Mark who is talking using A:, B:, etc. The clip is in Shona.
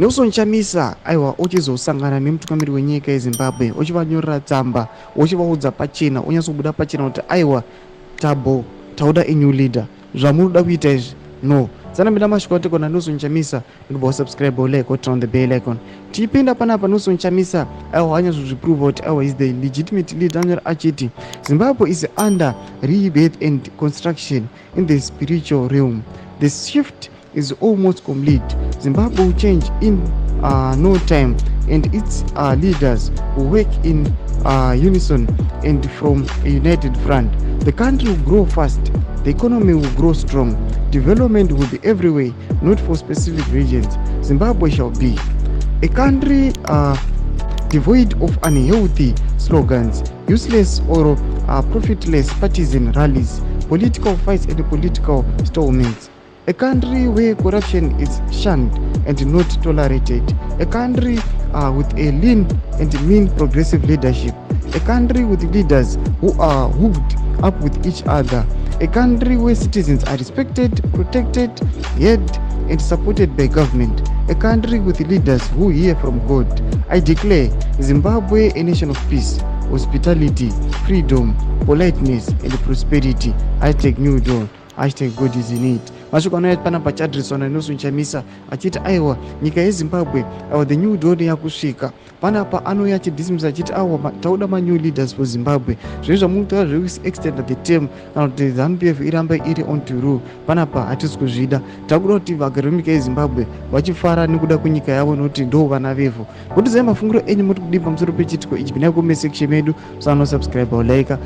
A: Nelson Chamisa aiwa ochizosangana nemutungamiri wenyika yeZimbabwe ochivanyorera tsamba ochivaudza pachena onyatsobuda pachena kuti aiwa tabo tauda a new leader zvamunoda kuita izvi no tsanambira masvikoti kona Nelson Chamisa ndikuba subscribe like turn on the bell icon tipinda panapa Nelson Chamisa aiwa anyazozviprova kuti aiwa is the legitimate leader anyora achiti Zimbabwe is under rebirth and construction in the spiritual realm. The shift is almost complete. Zimbabwe will change in no time, and its leaders will work in unison and from a united front. The country will grow fast, the economy will grow strong, development will be everywhere, not for specific regions. Zimbabwe shall be a country devoid of unhealthy slogans, useless or profitless partisan rallies, political fights and political stalemates. A country where corruption is shunned and not tolerated. A country with a lean and mean progressive leadership. A country with leaders who are hooked up with each other. A country where citizens are respected, protected, heard and supported by government. A country with leaders who hear from God. I declare Zimbabwe a nation of peace, hospitality, freedom, politeness and prosperity. I take new dawn. God is in it. Mashoko anoita panapa chadreswa naNelson Chamisa achiti aiwa nyika yeZimbabwe aiwa the new dawn yakusvika. Panapa anouya achidhisimisa achiti aiwa tauda new leaders for Zimbabwe. Zvinhu zvamunotaura zvekuextend the term kana kuti ZANU-PF irambe iri on to rule. Panapa hatisi kuzvida. Takuda kuti vagari venyika yeZimbabwe vachifara nekuda kwenyika yavo nokuti ndo vana vevo. Kuti zai mafungiro enyu muri kudii pamusoro pechitiko ichi. Pinai comment section medu, subscribe or like.